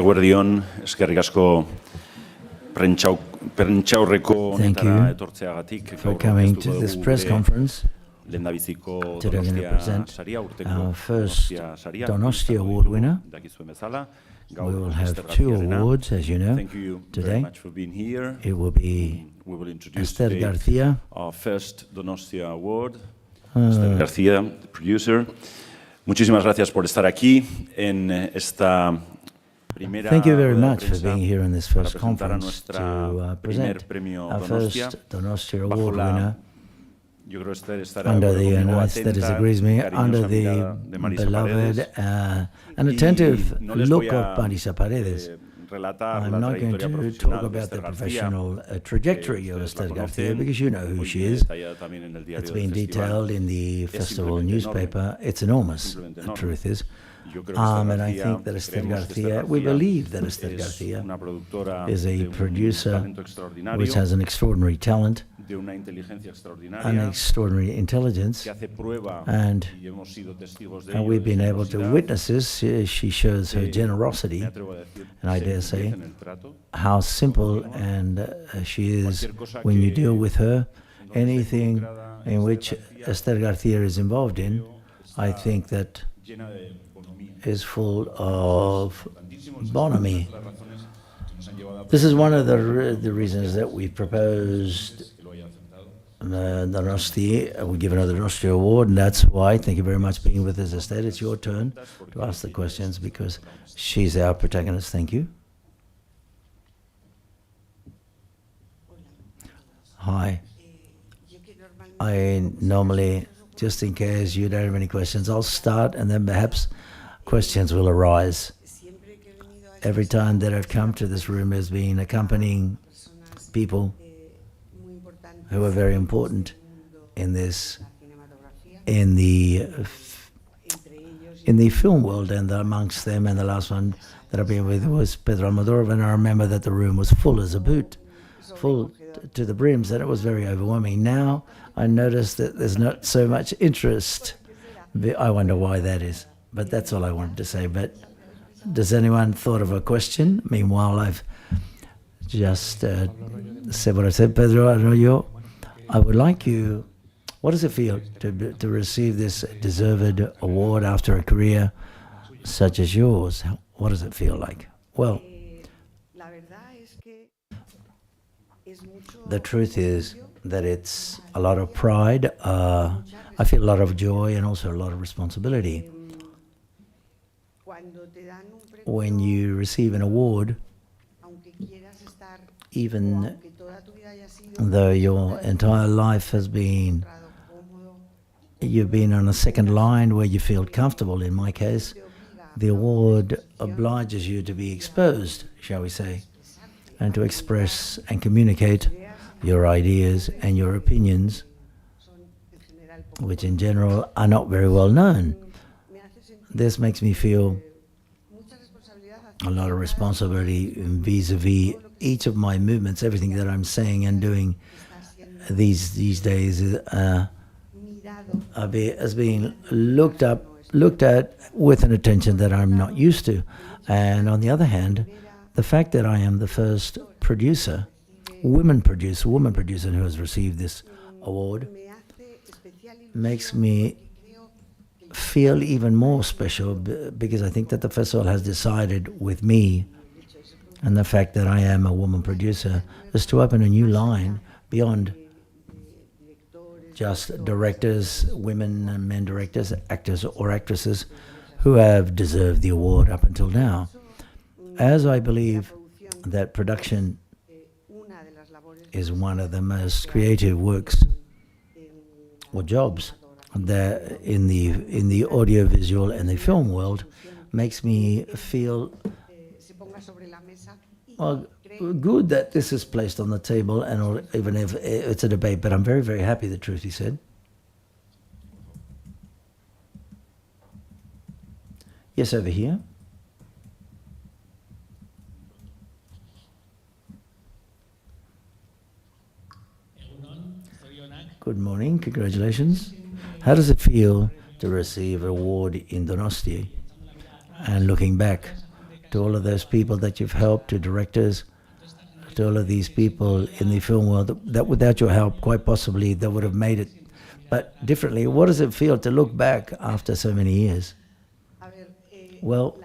Eguerdion, eskerrik asko prentsaurreko honetara etortzeagatik. For coming to this press conference. Lehendabiziko Today we're going to Donostia present saria, urteko our first saria, Donostia Award winner. dakizuen bezala. We will have two awards, as you know, Thank you very today. much for being here. It will be We will introduce Esther today García. our first Donostia Award. Esther García, the producer. Muchísimas gracias por estar aquí en esta primera Thank you very rueda de much for prensa being here in this para first presentar a conference to nuestra present Premio our Donostia. first Donostia Bajo Award la- winner Yo creo que Esther estará de under acuerdo the conmigo, United States atenta, agrees me, cariñosa under the mirada de Marisa beloved Paredes. and attentive Y no les look voy a, of Marisa Paredes. relatar I'm la not going trayectoria to profesional talk de about the Esther García, professional trajectory of que Esther ustedes la García conocen, because you know who muy she bien is. detallada también en el diario It's del been festival. detailed in the Es festival simplemente newspaper. It's enormous, simplemente the enorme. truth is. Yo creo que Esther And I García, think that Esther creemos que Esther García, we García believe that Esther es García una productora is de a un producer talento extraordinario, which has an extraordinary talent, de una inteligencia an extraordinaria, extraordinary intelligence, que hace prueba, and y hemos sido testigos de and ello, we've de been able to generosidad, witness this. She shows her me generosity, atrevo a decir, and I dare say sencillez en el trato. how simple and she is when you deal with her. Anything in which Esther García is involved in, I think that Llena de economía. is full of bonhomie. Las razones que nos han llevado a This is one of the reasons that we proposed que lo haya aceptado. the Donostia. We give another Donostia Award, and that's why. Thank you very much for being with us, Esther. It's your turn to ask the questions because she's our protagonist. Thank you. Hi. I normally, just in case you don't have any questions, I'll start and then perhaps questions will arise. Every time that I've come to this room has been accompanying people who are very important in this, in the film world, and amongst them, and the last one that I've been with was Pedro Almodovar, and I remember that the room was full as a boot, full to the brims, and it was very overwhelming. Now I notice that there's not so much interest. I wonder why that is, but that's all I wanted to say. But does anyone thought of a question? Meanwhile, I've just said what I said. Pedro Arroyo, I would like you, what does it feel to receive this deserved award after a career such as yours? What does it feel like? Well, the truth is that it's a lot of pride. I feel a lot of joy and also a lot of responsibility. When you receive an award, even though your entire life has been, you've been on a second line where you feel comfortable, in my case, the award obliges you to be exposed, shall we say, and to express and communicate your ideas and your opinions, which in general are not very well known. This makes me feel a lot of responsibility vis-a-vis each of my movements. Everything that I'm saying and doing these days is being looked at with an attention that I'm not used to. And on the other hand, the fact that I am the first producer, woman producer who has received this award makes me feel even more special because I think that the festival has decided with me, and the fact that I am a woman producer is to open a new line beyond just directors, women and men directors, actors or actresses who have deserved the award up until now. As I believe that production is one of the most creative works or jobs that in the audiovisual and the film world, makes me feel good that this is placed on the table, and even if it's a debate. But I'm very, very happy, the truth he said. Yes, over here. Good morning, congratulations. How does it feel to receive an award in Donosti? And looking back to all of those people that you've helped, to directors, to all of these people in the film world that without your help, quite possibly, they would have made it. But differently, what does it feel to look back after so many years? Well,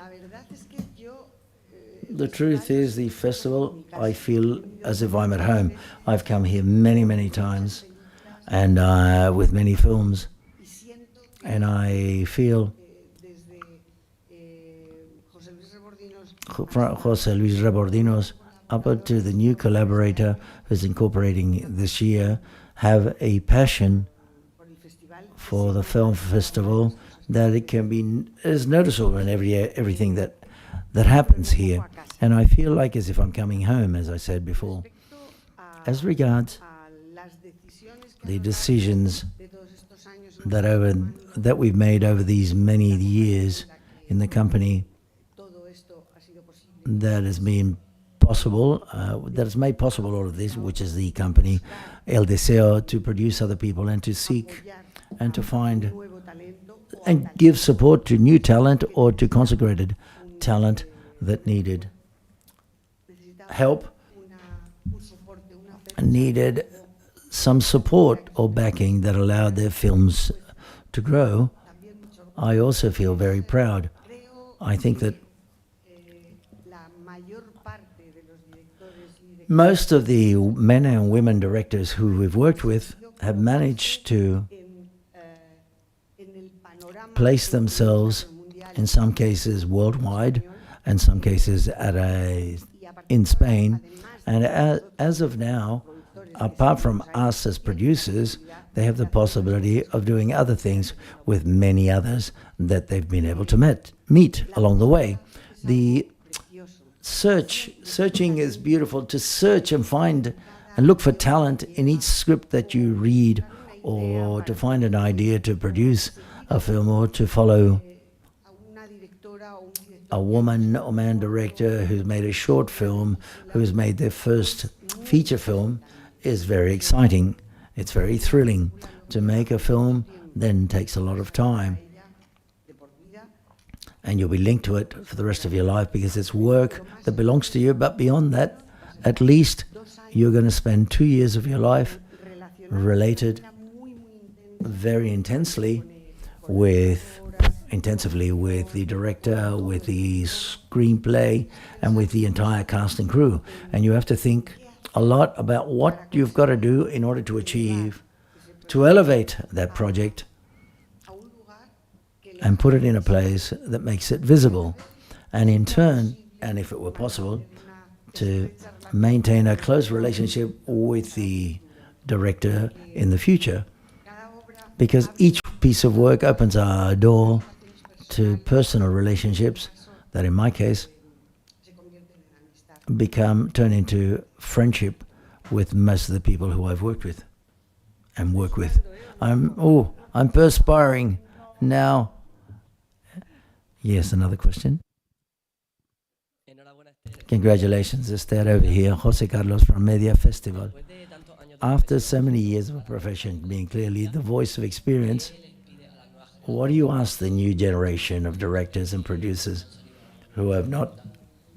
the truth is, the festival, I feel as if I'm at home. I've come here many, many times, and with many films, and I feel José Luis Rebordinos up to the new collaborator who's incorporating this year have a passion for the film festival that it can be is noticeable in everything that happens here, and I feel like as if I'm coming home, as I said before. As regards the decisions that we've made over these many years in the company, that has been possible, that has made possible all of this, which is the company El Deseo, to produce other people and to seek and to find and give support to new talent or to consecrated talent that needed help, needed some support or backing that allowed their films to grow. I also feel very proud. I think that most of the men and women directors who we've worked with have managed to place themselves, in some cases worldwide, and some cases in Spain. And as of now, apart from us as producers, they have the possibility of doing other things with many others that they've been able to meet along the way. The searching is beautiful, to search and find and look for talent in each script that you read, or to find an idea to produce a film, or to follow a woman or man director who's made a short film, who's made their first feature film, is very exciting. It's very thrilling. To make a film then takes a lot of time, and you'll be linked to it for the rest of your life because it's work that belongs to you. But beyond that, at least you're going to spend 2 years of your life related very intensively with the director, with the screenplay, and with the entire cast and crew. And you have to think a lot about what you've got to do in order to elevate that project and put it in a place that makes it visible. And in turn, and if it were possible, to maintain a close relationship with the director in the future. Because each piece of work opens a door to personal relationships that, in my case, turn into friendship with most of the people who I've worked with and work with. I'm perspiring now. Yes, another question. Congratulations, Esther, over here. José Carlos from Media Festival. After so many years of a profession, being clearly the voice of experience, what do you ask the new generation of directors and producers who have not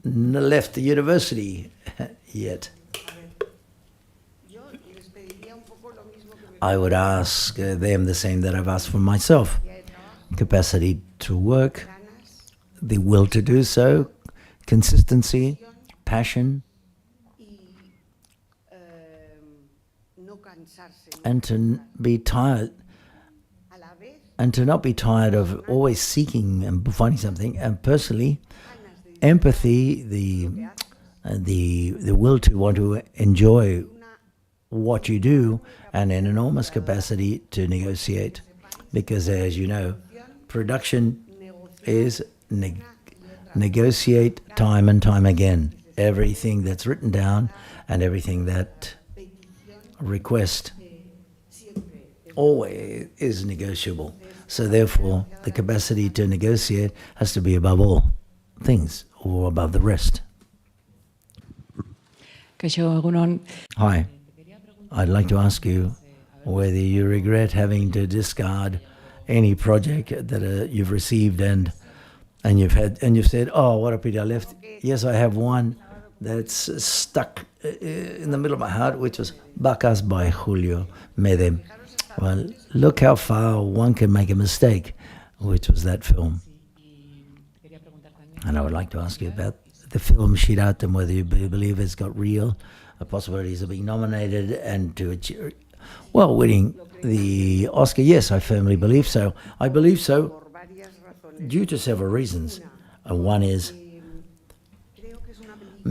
left the university yet? I would ask them the same that I've asked for myself. Capacity to work, the will to do so, consistency, passion, and to be tired, and to not be tired of always seeking and finding something. And personally, empathy, the will to want to enjoy what you do, and an enormous capacity to negotiate. Because as you know, production is negotiate time and time again. Everything that's written down and everything that request always is negotiable. So therefore, the capacity to negotiate has to be above all things, or above the rest. Hi. I'd like to ask you whether you regret having to discard any project that you've received and And you've said, oh, what a pity I left. Yes, I have one that's stuck in the middle of my heart, which was Vacas by Julio Mede. Well, look how far one can make a mistake, which was that film. And I would like to ask you about the film Shirat and whether you believe it's got real possibilities of being nominated and to achieve, well, winning the Oscar. Yes, I firmly believe so. I believe so due to several reasons. One is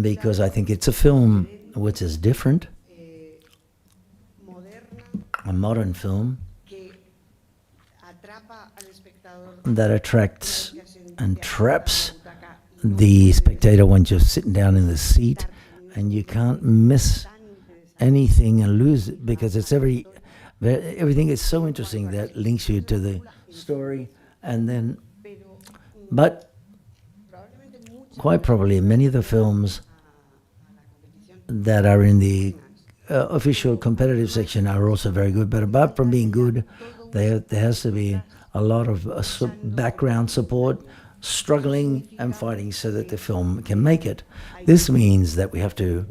because I think it's a film which is different, a modern film that attracts and traps the spectator when you're sitting down in the seat, and you can't miss anything and lose it because it's everything is so interesting that links you to the story. And then, but quite probably many of the films that are in the official competitive section are also very good, but apart from being good, there has to be a lot of background support, struggling and fighting so that the film can make it. This means that we have to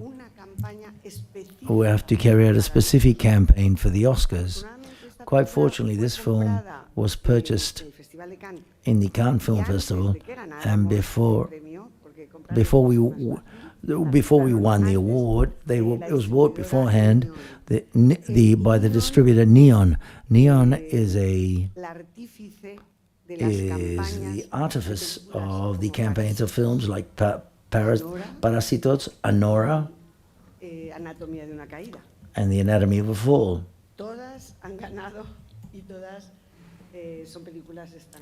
carry out a specific campaign for the Oscars. Quite fortunately, this film was purchased in the Cannes Film Festival, and before we won the award, it was bought beforehand by the distributor Neon. Neon is the artifice of the campaigns of films like Parásitos, Anora, and The Anatomy of a Fall.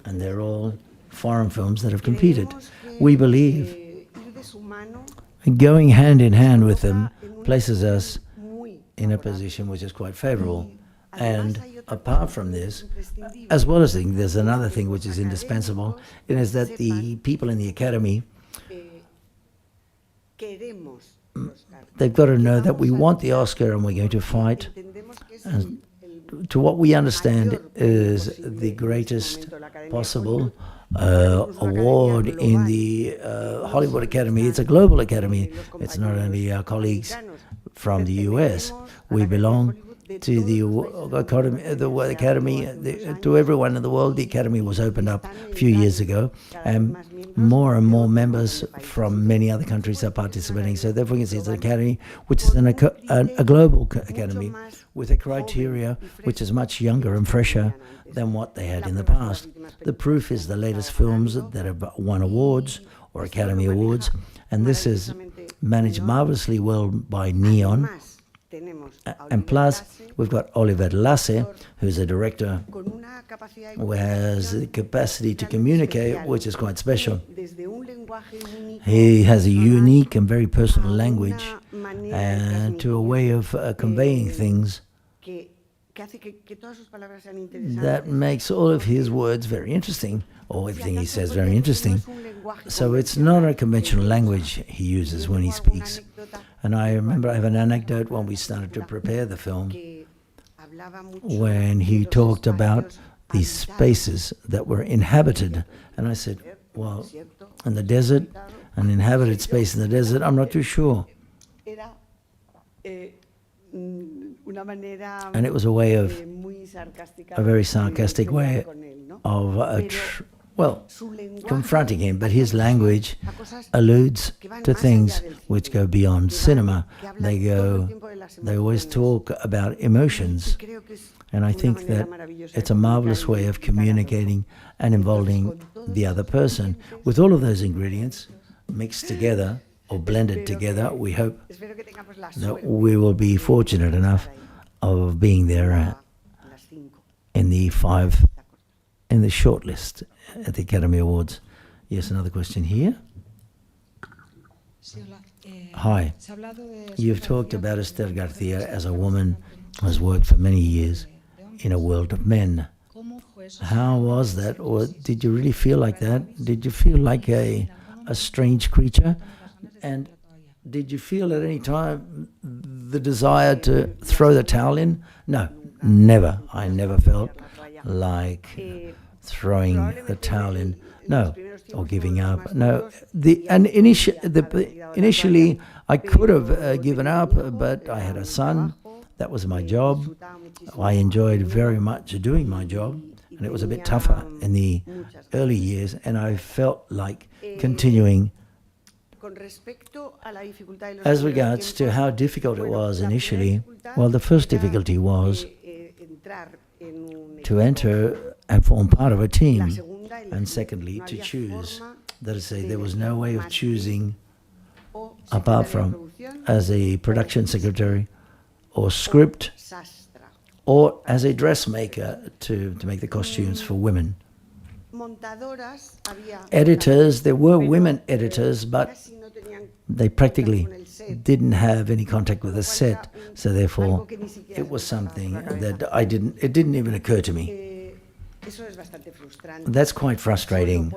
And they're all foreign films that have competed. We believe going hand in hand with them places us in a position which is quite favorable. And apart from this, as well as there's another thing which is indispensable, it is that the people in the Academy, they've got to know that we want the Oscar and we're going to fight. And to what we understand is the greatest possible award in the Hollywood Academy. It's a global academy. It's not only our colleagues from the US. We belong to the Academy, to everyone in the world. The Academy was opened up a few years ago, and more members from many other countries are participating. So therefore, you can see it's an academy which is a global academy with a criteria which is much younger and fresher than what they had in the past. The proof is the latest films that have won awards or Academy Awards, and this is managed marvelously well by Neon. And plus, we've got Oliver Lasse, who's a director who has the capacity to communicate, which is quite special. He has a unique and very personal language and to a way of conveying things that makes all of his words very interesting, or everything he says very interesting. So it's not a conventional language he uses when he speaks. And I remember I have an anecdote when we started to prepare the film, when he talked about these spaces that were inhabited. And I said, well, in the desert, an inhabited space in the desert, I'm not too sure. And it was a way of, a very sarcastic way of, confronting him. But his language alludes to things which go beyond cinema. They always talk about emotions. And I think that it's a marvelous way of communicating and involving the other person. With all of those ingredients mixed together or blended together, we hope that we will be fortunate enough of being there in the shortlist at the Academy Awards. Yes, another question here. Hi. You've talked about Esther García as a woman who has worked for many years in a world of men. How was that? Or did you really feel like that? Did you feel like a strange creature? And did you feel at any time the desire to throw the towel in? No, never. I never felt like throwing the towel in. No, or giving up. No, initially I could have given up, but I had a son. That was my job. I enjoyed very much doing my job, and it was a bit tougher in the early years, and I felt like continuing. As regards to how difficult it was initially, well, the first difficulty was to enter and form part of a team, and secondly, to choose. That is to say, there was no way of choosing apart from as a production secretary or script or as a dressmaker to make the costumes for women. Editors, there were women editors, but they practically didn't have any contact with the set, so therefore it was something that it didn't even occur to me. That's quite frustrating,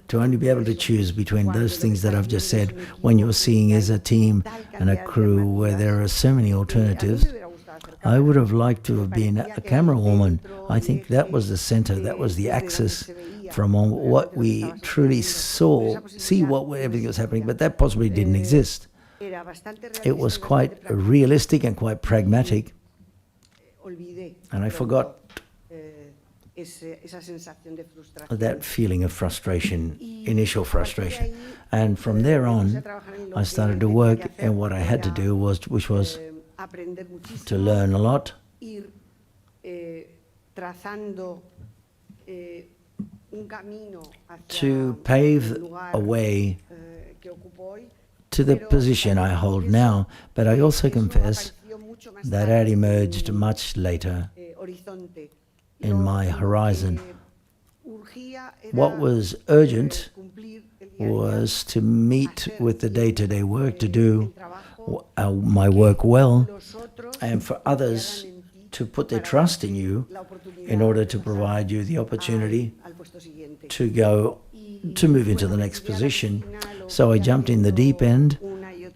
to only be able to choose between those things that I've just said when you're seeing as a team and a crew where there are so many alternatives. I would have liked to have been a camera woman. I think that was the center, that was the axis from what we truly see what everything was happening, but that possibly didn't exist. It was quite realistic and quite pragmatic, and I forgot that feeling of frustration, initial frustration. And from there on, I started to work, and what I had to do which was to learn a lot, to pave a way to the position I hold now. But I also confess that had emerged much later in my horizon. What was urgent was to meet with the day-to-day work, to do my work well, and for others to put their trust in you in order to provide you the opportunity to move into the next position. So I jumped in the deep end,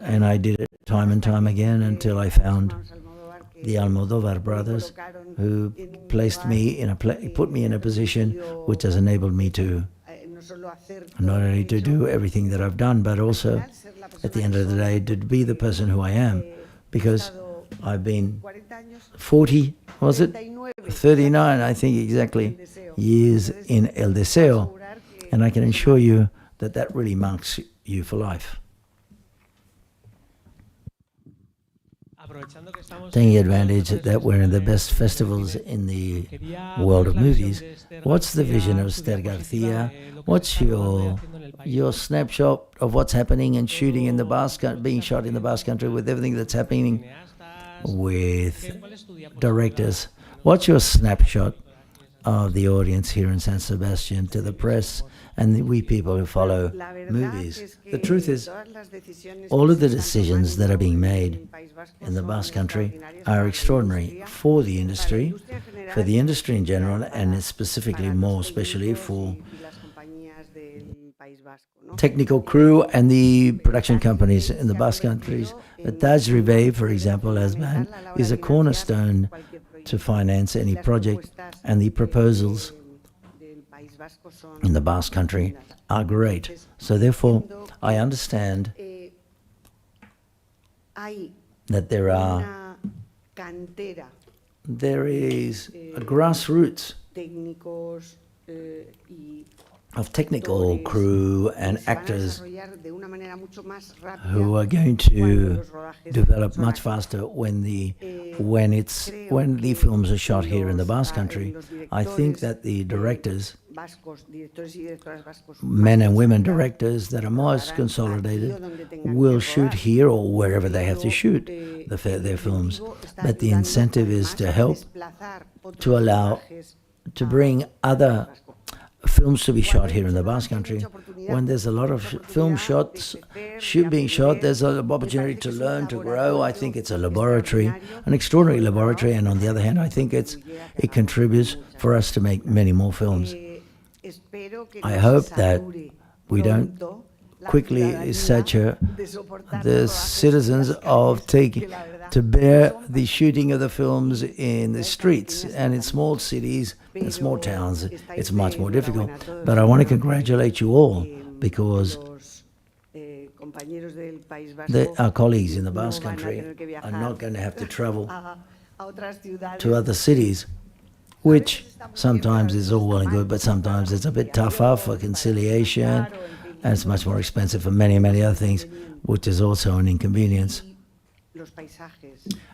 and I did it time and time again until I found the Almodovar brothers, who put me in a position which has enabled me to not only to do everything that I've done, but also at the end of the day to be the person who I am, because I've been 40, was it? 39, I think exactly, years in El Deseo, and I can assure you that that really marks you for life. Taking advantage that we're in the best festivals in the world of movies, what's the vision of Esther García? What's your snapshot of what's happening and shooting in the being shot in the Basque Country, with everything that's happening with directors? What's your snapshot of the audience here in San Sebastian, to the press and we people who follow movies? The truth is, all of the decisions that are being made in the Basque Country are extraordinary for the industry in general, and specifically, more especially for technical crew and the production companies in the Basque Countries. Taj Rive, for example, is a cornerstone to finance any project, and the proposals in the Basque Country are great. So therefore, I understand that there is a grassroots of technical crew and actors who are going to develop much faster when the films are shot here in the Basque Country. I think that the directors, men and women directors that are most consolidated, will shoot here or wherever they have to shoot their films. But the incentive is to help to bring other films to be shot here in the Basque Country. When there's a lot of film shots being shot, there's an opportunity to learn, to grow. I think it's a laboratory, an extraordinary laboratory, and on the other hand, I think it contributes for us to make many more films. I hope that we don't quickly sature the citizens of to bear the shooting of the films in the streets, and in small cities, in small towns, it's much more difficult. But I want to congratulate you all, because our colleagues in the Basque Country are not going to have to travel to other cities, which sometimes is all well and good, but sometimes it's a bit tougher for conciliation, and it's much more expensive for many, many other things, which is also an inconvenience.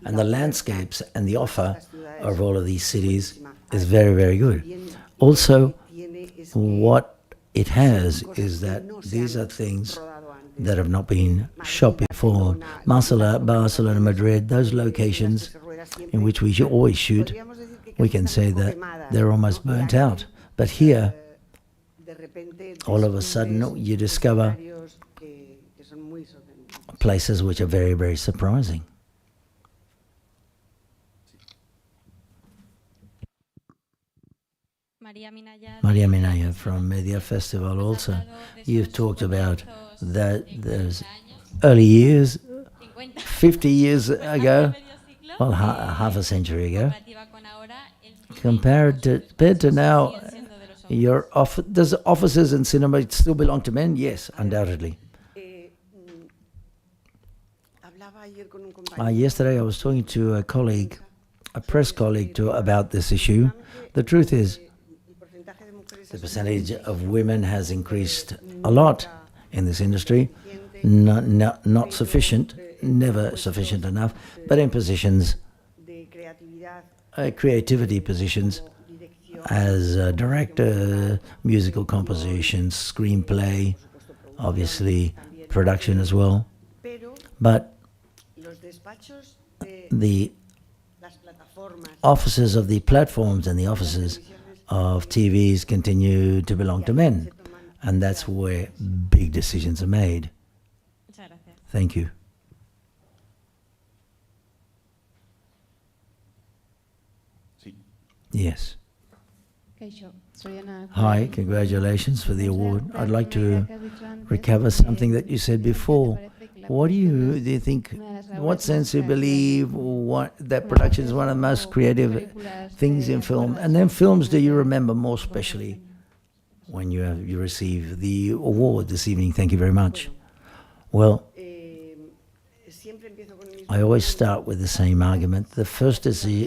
And the landscapes and the offer of all of these cities is very, very good. Also, what it has is that these are things that have not been shot before. Barcelona, Madrid, those locations in which we always shoot, we can say that they're almost burnt out. But here, all of a sudden, you discover places which are very, very surprising. Maria Minaya from Media Festival also. You've talked about that there's early years, 50 years ago, well, half a century ago. Compared to now, does offices and cinema still belong to men? Yes, undoubtedly. Yesterday I was talking to a colleague, a press colleague, about this issue. The truth is, the percentage of women has increased a lot in this industry. Not sufficient, never sufficient enough, but in positions, creativity positions, as a director, musical compositions, screenplay, obviously production as well. But the offices of the platforms and the offices of TVs continue to belong to men, and that's where big decisions are made. Thank you. Yes. Hi, congratulations for the award. I'd like to recover something that you said before. What do you think, in what sense do you believe that production is one of the most creative things in film? And then films do you remember more especially when you receive the award this evening? Thank you very much. Well, I always start with the same argument. The first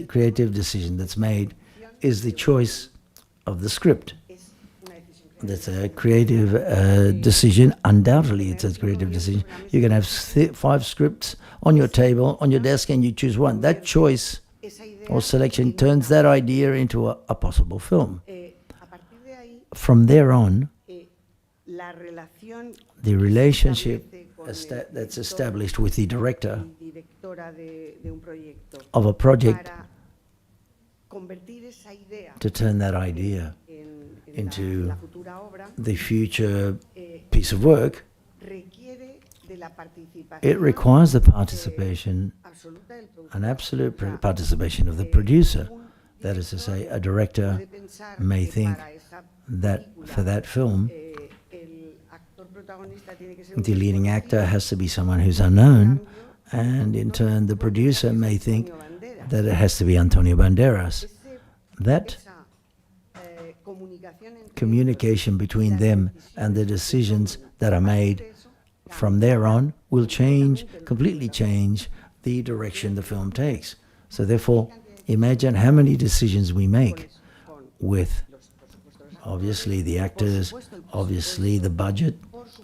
creative decision that's made is the choice of the script. That's a creative decision. Undoubtedly, it's a creative decision. You can have 5 scripts on your table, on your desk, and you choose one. That choice or selection turns that idea into a possible film. From there on, the relationship that's established with the director of a project to turn that idea into the future piece of work, it requires the participation, an absolute participation of the producer. That is to say, a director may think that for that film, the leading actor has to be someone who's unknown, and in turn the producer may think that it has to be Antonio Banderas. That communication between them and the decisions that are made from there on will completely change the direction the film takes. So therefore, imagine how many decisions we make with obviously the actors, obviously the budget,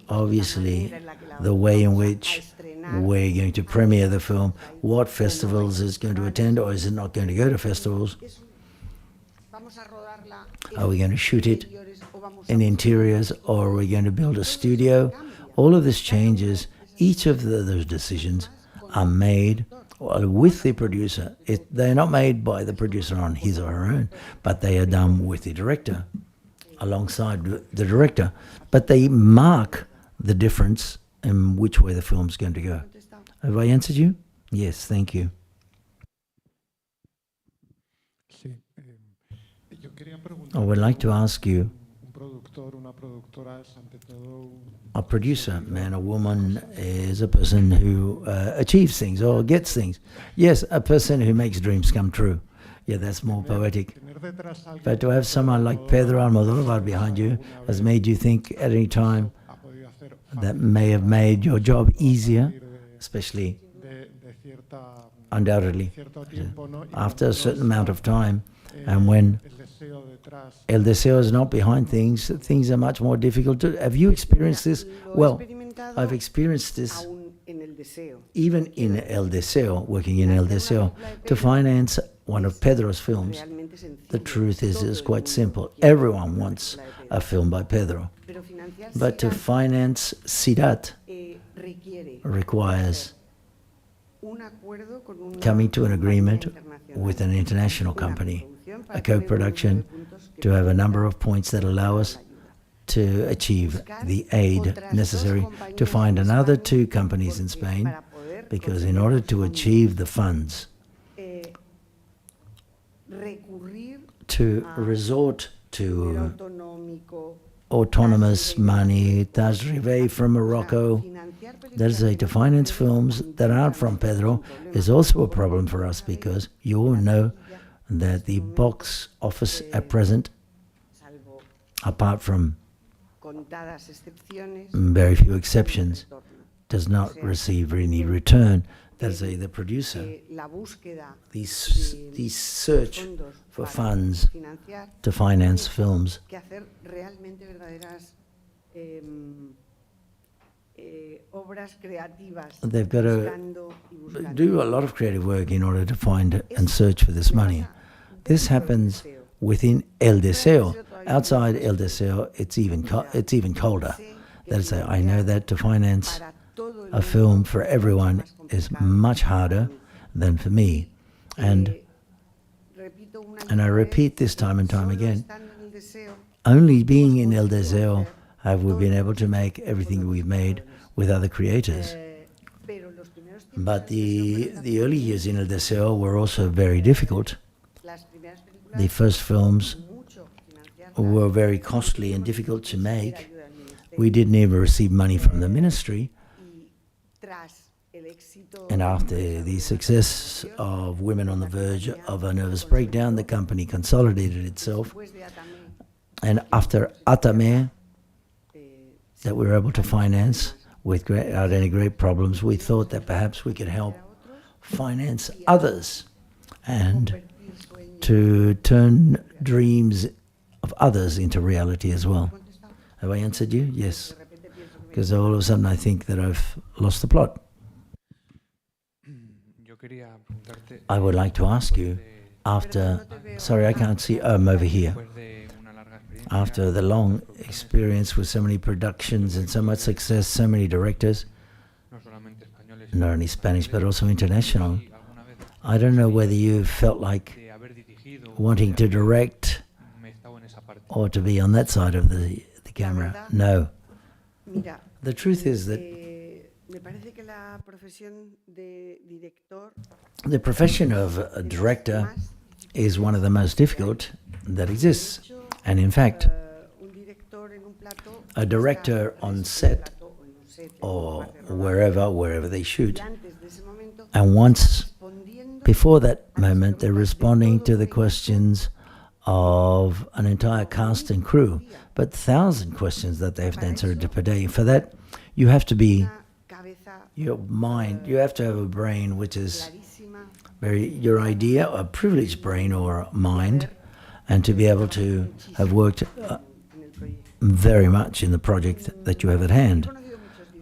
obviously the way in which we're going to premiere the film, what festivals it's going to attend, or is it not going to go to festivals? Are we going to shoot it in interiors, or are we going to build a studio? All of this changes. Each of those decisions are made with the producer. They're not made by the producer on his or her own, but they are done with the director, alongside the director. But they mark the difference in which way the film's going to go. Have I answered you? Yes, thank you. I would like to ask you, A producer, man or woman, is a person who achieves things or gets things. Yes, a person who makes dreams come true. Yeah, that's more poetic. But to have someone like Pedro Almodóvar behind you has made you think at any time that may have made your job easier, especially, undoubtedly, after a certain amount of time. And when El Deseo is not behind things, things are much more difficult to... Have you experienced this? Well, I've experienced this even in El Deseo, working in El Deseo, to finance one of Pedro's films. The truth is, it's quite simple. Everyone wants a film by Pedro. But to finance Ciudad requires coming to an agreement with an international company, a co-production, to have a number of points that allow us to achieve the aid necessary to find another 2 companies in Spain, because in order to achieve the funds, to resort to autonomous money, Tajribe from Morocco, that is to finance films that aren't from Pedro, is also a problem for us, because you all know that the box office at present, apart from very few exceptions, does not receive any return. That's the producer. The search for funds to finance films. They've got to do a lot of creative work in order to find and search for this money. This happens within El Deseo. Outside El Deseo, it's even colder. That is, I know that to finance a film for everyone is much harder than for me. And I repeat this time and time again, only being in El Deseo have we been able to make everything we've made with other creators. But the early years in El Deseo were also very difficult. The first films were very costly and difficult to make. We didn't even receive money from the ministry. And after the success of Women on the Verge of a Nervous Breakdown, the company consolidated itself. And after Atame, that we were able to finance without any great problems, we thought that perhaps we could help finance others and to turn dreams of others into reality as well. Have I answered you? Yes. Because all of a sudden I think that I've lost the plot. I would like to ask you, after... Sorry, I can't see. I'm over here. After the long experience with so many productions and so much success, so many directors, not only Spanish but also international, I don't know whether you felt like wanting to direct or to be on that side of the camera. No. The truth is that the profession of a director is one of the most difficult that exists. And in fact, a director on set or wherever they shoot, and once before that moment they're responding to the questions of an entire cast and crew, but 1,000 questions that they have to answer per day. For that, you have to be your mind, you have to have a brain which is your idea, a privileged brain or mind, and to be able to have worked very much in the project that you have at hand.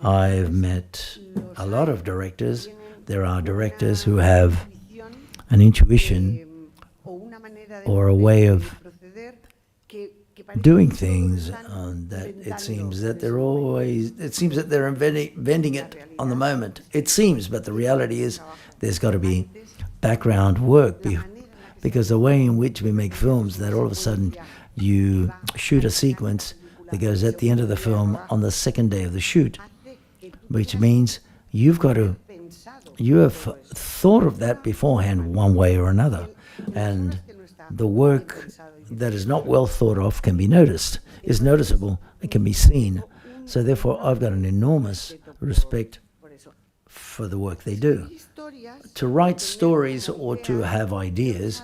I've met a lot of directors. There are directors who have an intuition or a way of doing things that it seems that they're inventing it on the moment. It seems, but the reality is there's got to be background work, because the way in which we make films, that all of a sudden you shoot a sequence that goes at the end of the film on the second day of the shoot, which means you have thought of that beforehand one way or another. And the work that is not well thought of can be noticed, is noticeable, it can be seen. So therefore, I've got an enormous respect for the work they do. To write stories or to have ideas,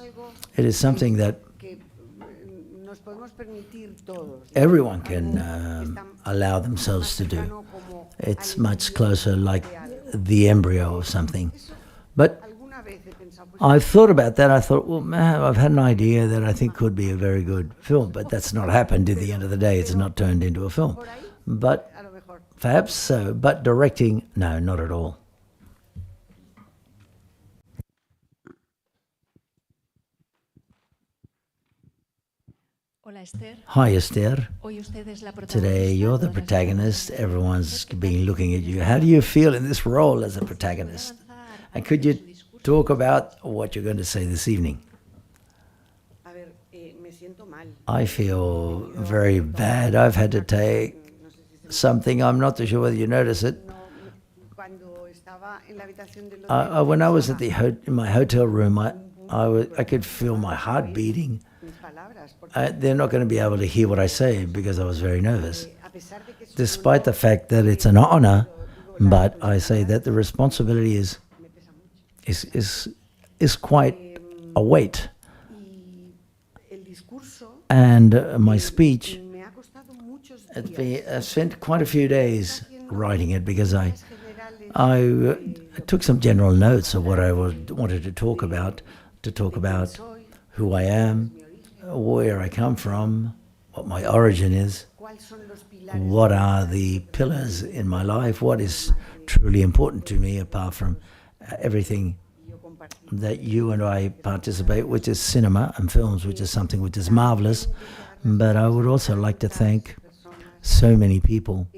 it is something that everyone can allow themselves to do. It's much closer like the embryo of something. But I've thought about that. I thought, well, man, I've had an idea that I think could be a very good film, but that's not happened at the end of the day. It's not turned into a film. But perhaps so. But directing, no, not at all. Hola, Esther. Hi, Esther. Hoy usted es la Today, you're the protagonist. Everyone's been looking at you. How do you feel in this role as a protagonist? And could you talk about what you're going to say this evening? I feel very bad. I've had to take something. I'm not too sure whether you notice it. When I was at in my hotel room, I could feel my heart beating. They're not going to be able to hear what I say because I was very nervous. Despite the fact that it's an honor, but I say that the responsibility is quite a weight. And my speech, I spent quite a few days writing it because I took some general notes of what I wanted to talk about who I am, where I come from, what my origin is, what are the pillars in my life, what is truly important to me apart from everything that you and I participate, which is cinema and films, which is something which is marvelous. But I would also like to thank so many people.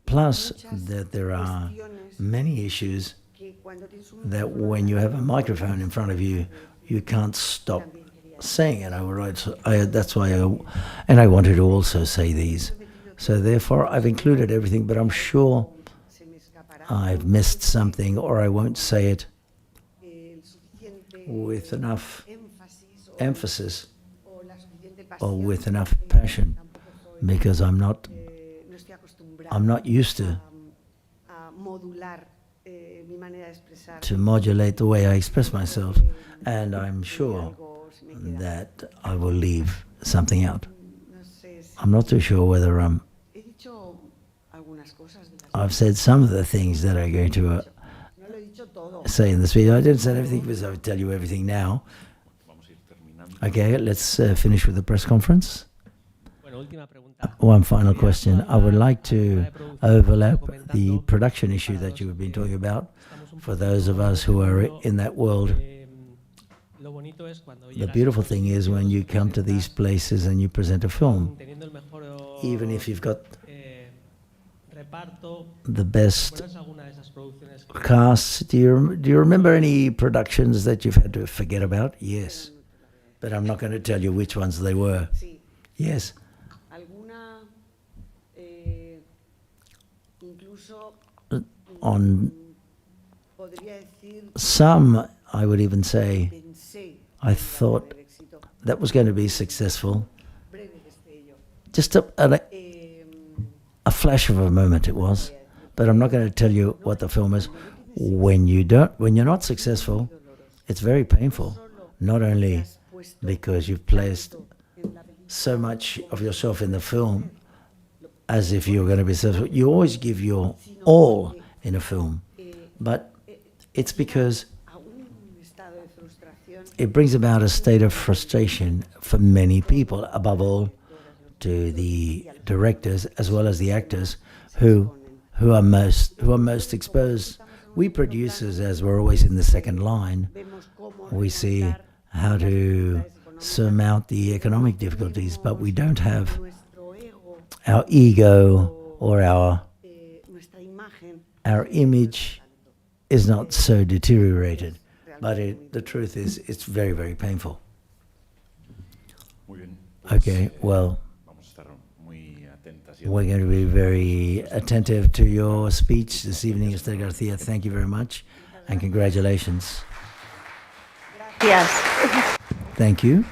Plus, that there are many issues that when you have a microphone in front of you, you can't stop saying it. That's why I wanted to also say these. So therefore, I've included everything, but I'm sure I've missed something or I won't say it with enough emphasis or with enough passion, because I'm not used to modulate the way I express myself, and I'm sure that I will leave something out. I'm not too sure whether I've said some of the things that I'm going to say in the speech. I didn't say everything because I would tell you everything now. Okay, let's finish with the press conference. One final question. I would like to overlap the production issue that you have been talking about for those of us who are in that world. The beautiful thing is when you come to these places and you present a film, even if you've got the best casts. Do you remember any productions that you've had to forget about? Yes. But I'm not going to tell you which ones they were. Yes. On some, I would even say, I thought that was going to be successful. Just a flash of a moment it was, but I'm not going to tell you what the film is. When you're not successful, it's very painful. Not only because you've placed so much of yourself in the film as if you're going to be successful. You always give your all in a film, but it's because it brings about a state of frustration for many people, above all to the directors as well as the actors who are most exposed. We producers, as we're always in the second line, we see how to surmount the economic difficulties, but we don't have our ego or our image is not so deteriorated. But the truth is, it's very, very painful. Okay, well, we're going to be very attentive to your speech this evening, Esther García. Thank you very much. and congratulations. Gracias. Thank you.